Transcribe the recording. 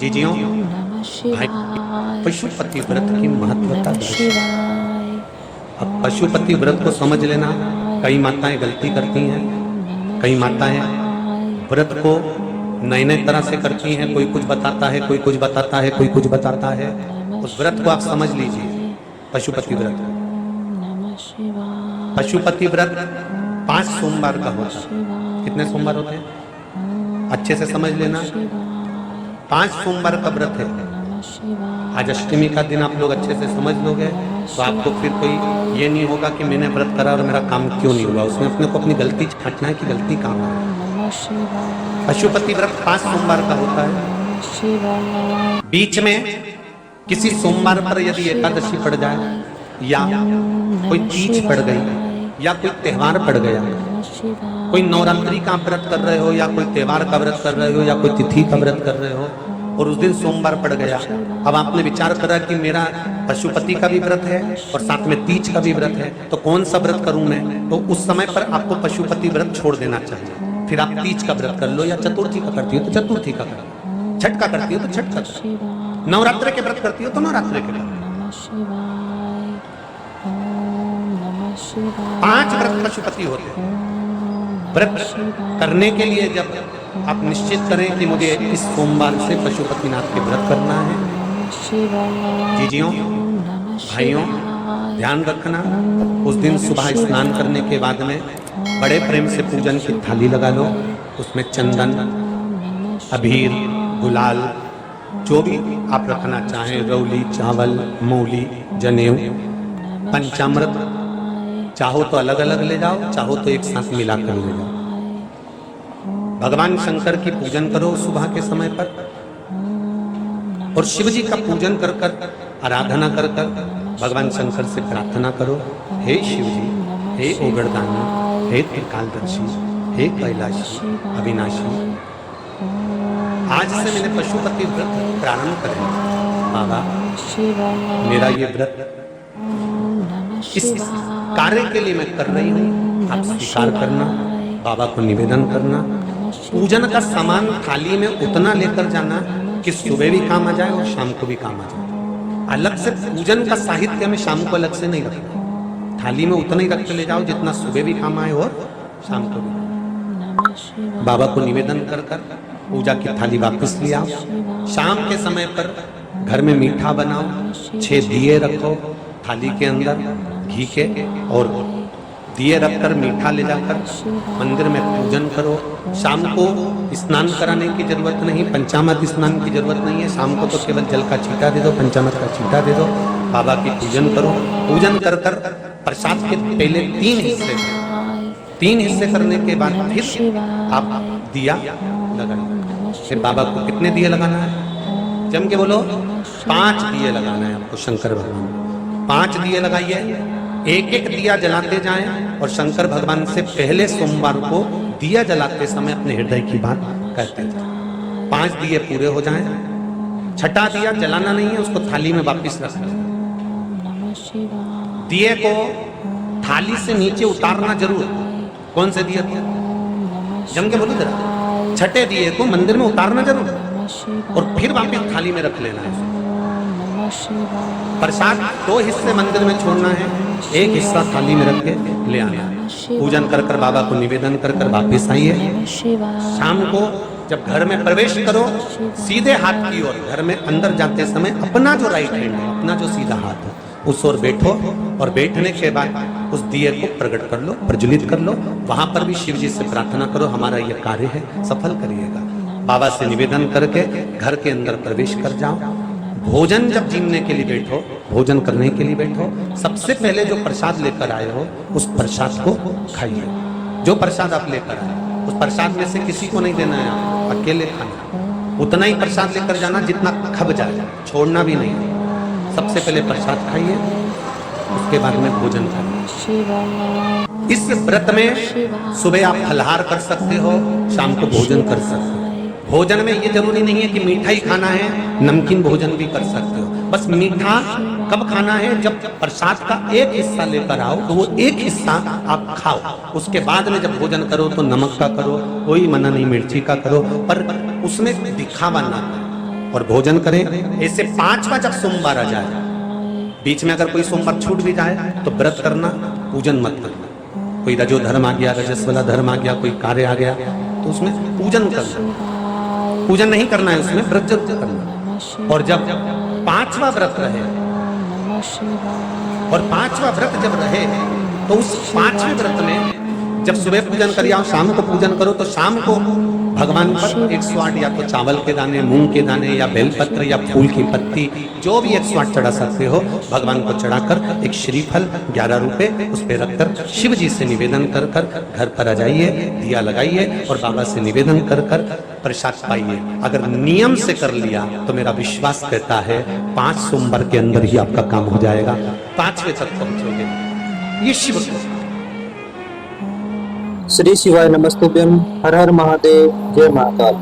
जीजियों भाई, पशुपति व्रत की महत्वता। अब पशुपति व्रत को समझ लेना। कई माताएं गलती करती हैं, कई माताएं व्रत को नए नए तरह से करती हैं। कोई कुछ बताता है, कोई कुछ बताता है, कोई कुछ बताता है। उस व्रत को आप समझ लीजिए। पशुपति व्रत, पशुपति व्रत 5 सोमवार का होता है। कितने सोमवार होते हैं अच्छे से समझ लेना। 5 सोमवार का व्रत है। आज अष्टमी का दिन आप लोग अच्छे से समझ लोगे तो आपको फिर कोई ये नहीं होगा कि मैंने व्रत करा और मेरा काम क्यों नहीं हुआ। उसमें अपने को अपनी गलती छांटना है कि गलती कहाँ है। पशुपति व्रत 5 सोमवार का होता है। बीच में किसी सोमवार पर यदि एकादशी पड़ जाए या कोई तीज पड़ गई या कोई त्योहार पड़ गया, कोई नवरात्रि का व्रत कर रहे हो या कोई त्योहार का व्रत कर रहे हो या कोई तिथि का व्रत कर रहे हो और उस दिन सोमवार पड़ गया, अब आपने विचार करा कि मेरा पशुपति का भी व्रत है और साथ में तीज का भी व्रत है, तो कौन सा व्रत करूं मैं। तो उस समय पर आपको पशुपति व्रत छोड़ देना चाहिए। फिर आप तीज का व्रत कर लो या चतुर्थी का करती हो तो चतुर्थी का करो, छठ का करती हो तो छठ का करो, नवरात्रि के व्रत करती हो तो नवरात्रि के करो। 5 व्रत पशुपति होते हैं। व्रत करने के लिए जब आप निश्चित करें कि मुझे इस सोमवार से पशुपतिनाथ के व्रत करना है, जीजियों भाइयों ध्यान रखना। उस दिन सुबह स्नान करने के बाद में बड़े प्रेम से पूजन की थाली लगा लो। उसमें चंदन, अबीर, गुलाल, जो भी आप रखना चाहें, रौली, चावल, मूली, जनेऊ, पंचामृत, चाहो तो अलग अलग ले जाओ, चाहो तो एक साथ मिलाकर ले जाओ। भगवान शंकर की पूजन करो सुबह के समय पर और शिव जी का पूजन कर कर आराधना कर कर भगवान शंकर से प्रार्थना करो, हे शिव जी, हे ओगरदानी, हे त्रिकालदर्शी, हे कैलाशी, अविनाशी, आज से मैंने पशुपति व्रत प्रारंभ करें। बाबा मेरा ये व्रत इस कार्य के लिए मैं कर रही हूँ, आप स्वीकार करना। बाबा को निवेदन करना। पूजन का सामान थाली में उतना लेकर जाना कि सुबह भी काम आ जाए और शाम को भी काम आ जाए। अलग से पूजन का साहित्य में शाम को अलग से नहीं रखना। थाली में उतना ही रख के ले जाओ जितना सुबह भी काम आए और शाम को भी। बाबा को निवेदन कर कर पूजा की थाली वापस ले आओ। शाम के समय पर घर में मीठा बनाओ, 6 दिए रखो थाली के अंदर घी के और दिए रखकर मीठा ले जाकर मंदिर में पूजन करो। शाम को स्नान कराने की जरूरत नहीं, पंचामृत स्नान की जरूरत नहीं है। शाम को तो केवल जल का छींटा दे दो, पंचामृत का छींटा दे दो। बाबा की पूजन करो। पूजन कर कर प्रसाद के पहले 3 हिस्से करने के बाद फिर आप दिया लगाइए। फिर बाबा को कितने दिए लगाना है? जम के बोलो 5 दिए लगाना है आपको। शंकर भगवान 5 दिए लगाइए। एक एक दिया जलाते जाएं और शंकर भगवान से पहले सोमवार को दिया जलाते समय अपने हृदय की बात कहते जाएं। 5 दिए पूरे हो जाएं। छठा दिया जलाना नहीं है, उसको थाली में वापस रख दो। दिए को थाली से नीचे उतारना जरूर। कौन से दिए को? जम के बोलो जरा। छठे दिए को मंदिर में उतारना जरूर और फिर वापस थाली में रख लेना है। प्रसाद 2 हिस्से मंदिर में छोड़ना है, 1 हिस्सा थाली में रख के ले आना है। पूजन कर कर बाबा को निवेदन कर कर वापिस आइए। शाम को जब घर में प्रवेश करो, सीधे हाथ की ओर घर में अंदर जाते समय अपना जो राइट हैंड है, अपना जो सीधा हाथ है, उस ओर बैठो और बैठने के बाद उस दिए को प्रकट कर लो, प्रज्वलित कर लो। वहां पर भी शिव जी से प्रार्थना करो, हमारा यह कार्य है सफल करिएगा। बाबा से निवेदन करके घर के अंदर प्रवेश कर जाओ। भोजन जब जीने के लिए बैठो, भोजन करने के लिए बैठो, सबसे पहले जो प्रसाद लेकर आए हो उस प्रसाद को खाइए। जो प्रसाद आप लेकर आए उस प्रसाद में से किसी को नहीं देना है, आप अकेले खाना। उतना ही प्रसाद लेकर जाना जितना खब जाए, छोड़ना भी नहीं। सबसे पहले प्रसाद खाइए, उसके बाद में भोजन खाइए। इस व्रत में सुबह आप फलहार कर सकते हो, शाम को भोजन कर सकते हो। भोजन में ये जरूरी नहीं है कि मीठा ही खाना है, नमकीन भोजन भी कर सकते हो। बस मीठा कब खाना है? जब प्रसाद का एक हिस्सा लेकर आओ तो वो एक हिस्सा आप खाओ। उसके बाद में जब भोजन करो तो नमक का करो, कोई मना नहीं, मिर्ची का करो, पर उसमें दिखावा ना करो। और भोजन करें। ऐसे 5वां जब सोमवार आ जाए, बीच में अगर कोई सोमवार छूट भी जाए तो व्रत करना, पूजन मत करना। कोई रजो धर्म आ गया, रजस वाला धर्म आ गया, कोई कार्य आ गया तो उसमें पूजन करना, पूजन नहीं करना है, उसमें व्रत जरूर करना। और जब 5वां व्रत रहे, और 5वां व्रत जब रहे तो उस 5वें व्रत में जब सुबह पूजन करिए और शाम को पूजन करो, तो शाम को भगवान पर 108 या तो चावल के दाने, मूंग के दाने या बेलपत्र या फूल की पत्ती, जो भी 108 चढ़ा सकते हो भगवान को चढ़ाकर एक श्रीफल 11 रुपए उस पर रखकर शिव जी से निवेदन कर कर घर पर आ जाइए, दिया लगाइए और बाबा से निवेदन कर कर प्रसाद पाइए। अगर नियम से कर लिया तो मेरा विश्वास कहता है 5 सोमवार के अंदर ही आपका काम हो जाएगा, 5वें तक पहुंचोगे। ये शिव श्री शिवाय नमस्तुभ्यं। हर हर महादेव। जय महाकाल।